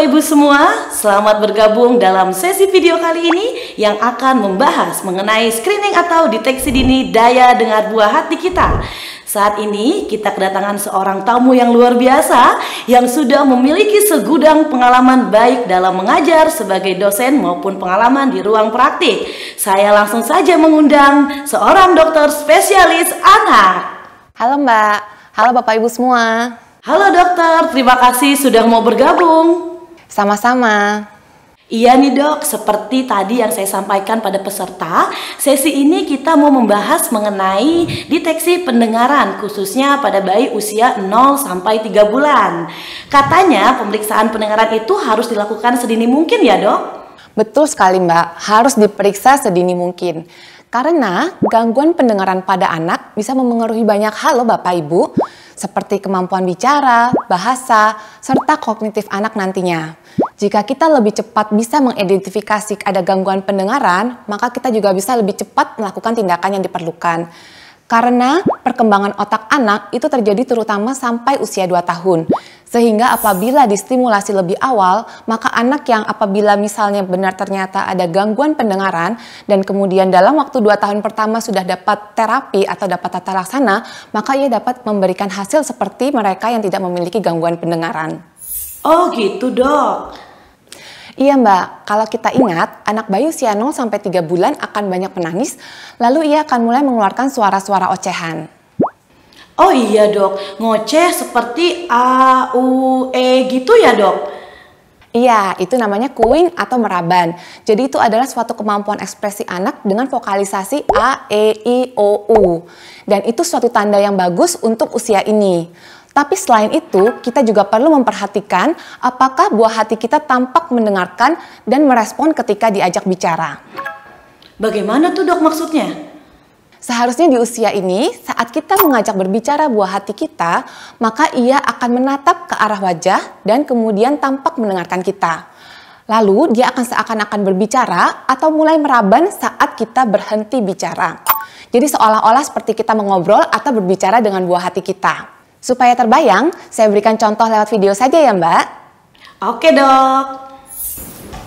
Bapak Ibu semua, selamat bergabung dalam sesi video kali ini yang akan membahas mengenai screening atau deteksi dini daya dengar buah hati kita. Saat ini kita kedatangan seorang tamu yang luar biasa yang sudah memiliki segudang pengalaman baik dalam mengajar sebagai dosen maupun pengalaman di ruang praktik. Saya langsung saja mengundang seorang dokter spesialis anak. Halo Mbak, halo Bapak Ibu semua. Halo dokter, terima kasih sudah mau bergabung. Sama-sama. Iya nih dok, seperti tadi yang saya sampaikan pada peserta, sesi ini kita mau membahas mengenai deteksi pendengaran khususnya pada bayi usia 0 sampai 3 bulan. Katanya pemeriksaan pendengaran itu harus dilakukan sedini mungkin ya dok? Betul sekali Mbak, harus diperiksa sedini mungkin. Karena gangguan pendengaran pada anak bisa memengaruhi banyak hal loh Bapak Ibu, seperti kemampuan bicara, bahasa, serta kognitif anak nantinya. Jika kita lebih cepat bisa mengidentifikasi ada gangguan pendengaran, maka kita juga bisa lebih cepat melakukan tindakan yang diperlukan. Karena perkembangan otak anak itu terjadi terutama sampai usia 2 tahun. Sehingga apabila distimulasi lebih awal, maka anak yang apabila misalnya benar ternyata ada gangguan pendengaran dan kemudian dalam waktu 2 tahun pertama sudah dapat terapi atau dapat tata laksana, maka ia dapat memberikan hasil seperti mereka yang tidak memiliki gangguan pendengaran. Oh gitu dok. Iya Mbak, kalau kita ingat, anak bayi usia 0 sampai 3 bulan akan banyak menangis, lalu ia akan mulai mengeluarkan suara-suara ocehan. Oh iya dok, ngoceh seperti A, U, E gitu ya dok? Iya, itu namanya cooing atau meraban. Jadi itu adalah suatu kemampuan ekspresi anak dengan vokalisasi A, E, I, O, U. Dan itu suatu tanda yang bagus untuk usia ini. Tapi selain itu, kita juga perlu memperhatikan apakah buah hati kita tampak mendengarkan dan merespon ketika diajak bicara. Bagaimana tuh dok maksudnya? Seharusnya di usia ini, saat kita mengajak berbicara buah hati kita, maka ia akan menatap ke arah wajah dan kemudian tampak mendengarkan kita. Lalu dia akan seakan-akan berbicara atau mulai meraban saat kita berhenti bicara. Jadi seolah-olah seperti kita mengobrol atau berbicara dengan buah hati kita. Supaya terbayang, saya berikan contoh lewat video saja ya Mbak. Oke dok.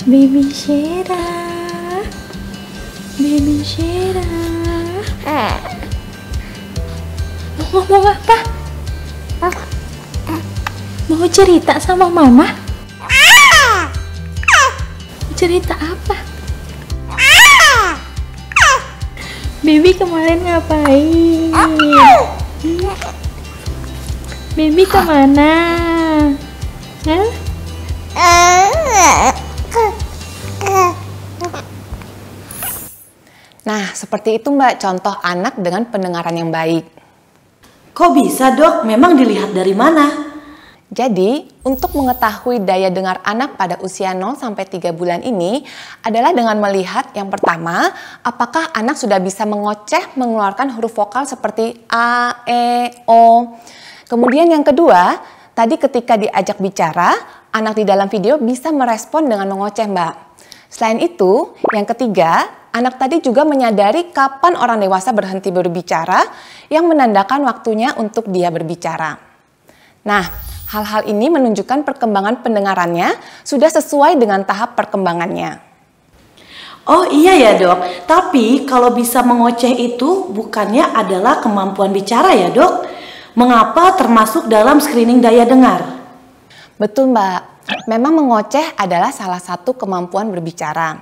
Baby Shera, Baby Shera. Mau apa? Mau cerita sama mama? Cerita apa? Baby kemarin ngapain? Baby kemana? Hah? Nah, seperti itu Mbak, contoh anak dengan pendengaran yang baik. Kok bisa dok? Memang dilihat dari mana? Jadi, untuk mengetahui daya dengar anak pada usia 0 sampai 3 bulan ini adalah dengan melihat yang pertama, apakah anak sudah bisa mengoceh mengeluarkan huruf vokal seperti A, E, O. Kemudian yang kedua, tadi ketika diajak bicara, anak di dalam video bisa merespon dengan mengoceh Mbak. Selain itu, yang ketiga, anak tadi juga menyadari kapan orang dewasa berhenti berbicara yang menandakan waktunya untuk dia berbicara. Nah, hal-hal ini menunjukkan perkembangan pendengarannya sudah sesuai dengan tahap perkembangannya. Oh iya ya dok, tapi kalau bisa mengoceh itu bukannya adalah kemampuan bicara ya dok? Mengapa termasuk dalam screening daya dengar? Betul Mbak, memang mengoceh adalah salah satu kemampuan berbicara.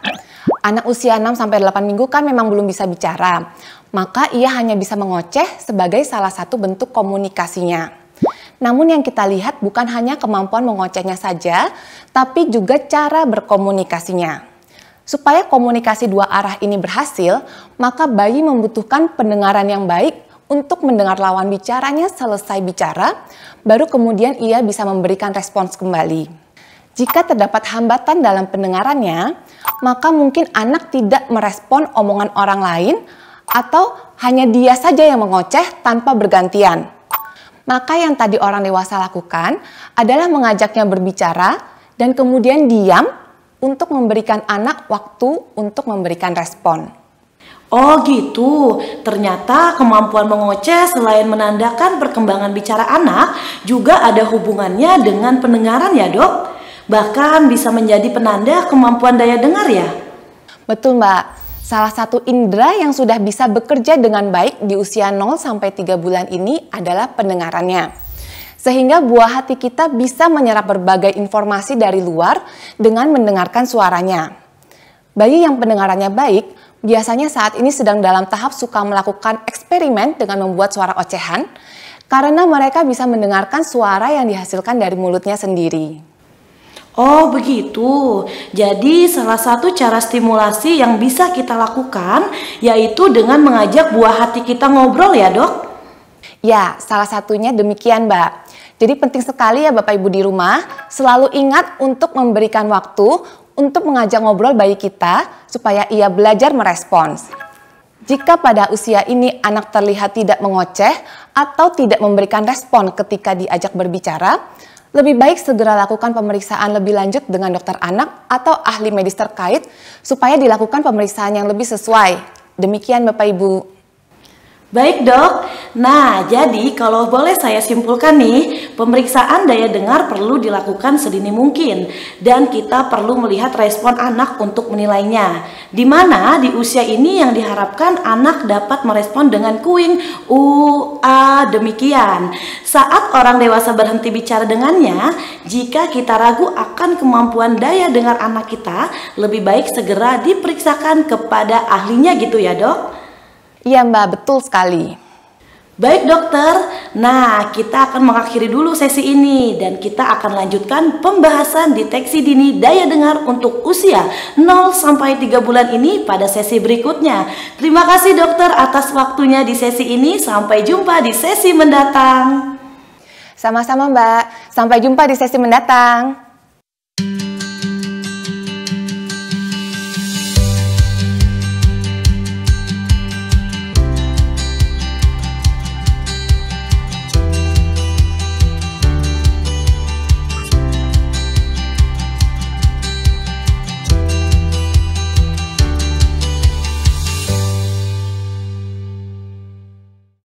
Anak usia 6 sampai 8 minggu kan memang belum bisa bicara, maka ia hanya bisa mengoceh sebagai salah satu bentuk komunikasinya. Namun yang kita lihat bukan hanya kemampuan mengocehnya saja, tapi juga cara berkomunikasinya. Supaya komunikasi dua arah ini berhasil, maka bayi membutuhkan pendengaran yang baik untuk mendengar lawan bicaranya selesai bicara, baru kemudian ia bisa memberikan respons kembali. Jika terdapat hambatan dalam pendengarannya, maka mungkin anak tidak merespon omongan orang lain atau hanya dia saja yang mengoceh tanpa bergantian. Maka yang tadi orang dewasa lakukan adalah mengajaknya berbicara dan kemudian diam untuk memberikan anak waktu untuk memberikan respon. Oh gitu, ternyata kemampuan mengoceh selain menandakan perkembangan bicara anak juga ada hubungannya dengan pendengaran ya dok? bahkan bisa menjadi penanda kemampuan daya dengar ya? Betul Mbak. Salah satu indera yang sudah bisa bekerja dengan baik di usia 0 sampai 3 bulan ini adalah pendengarannya. Sehingga buah hati kita bisa menyerap berbagai informasi dari luar dengan mendengarkan suaranya. Bayi yang pendengarannya baik biasanya saat ini sedang dalam tahap suka melakukan eksperimen dengan membuat suara ocehan karena mereka bisa mendengarkan suara yang dihasilkan dari mulutnya sendiri. Oh begitu, jadi salah satu cara stimulasi yang bisa kita lakukan yaitu dengan mengajak buah hati kita ngobrol ya dok? Ya, salah satunya demikian Mbak. Jadi penting sekali ya Bapak Ibu di rumah, selalu ingat untuk memberikan waktu untuk mengajak ngobrol bayi kita supaya ia belajar merespons. Jika pada usia ini anak terlihat tidak mengoceh atau tidak memberikan respon ketika diajak berbicara, lebih baik segera lakukan pemeriksaan lebih lanjut dengan dokter anak atau ahli medis terkait supaya dilakukan pemeriksaan yang lebih sesuai. Demikian Bapak Ibu. Baik dok, nah jadi kalau boleh saya simpulkan nih, pemeriksaan daya dengar perlu dilakukan sedini mungkin dan kita perlu melihat respon anak untuk menilainya. Dimana di usia ini yang diharapkan anak dapat merespon dengan kuing, a, demikian. Saat orang dewasa berhenti bicara dengannya, jika kita ragu akan kemampuan daya dengar anak kita, lebih baik segera diperiksakan kepada ahlinya gitu ya dok? Iya Mbak, betul sekali. Baik dokter, nah kita akan mengakhiri dulu sesi ini dan kita akan lanjutkan pembahasan deteksi dini daya dengar untuk usia 0 sampai 3 bulan ini pada sesi berikutnya. Terima kasih dokter atas waktunya di sesi ini, sampai jumpa di sesi mendatang. Sama-sama Mbak, sampai jumpa di sesi mendatang.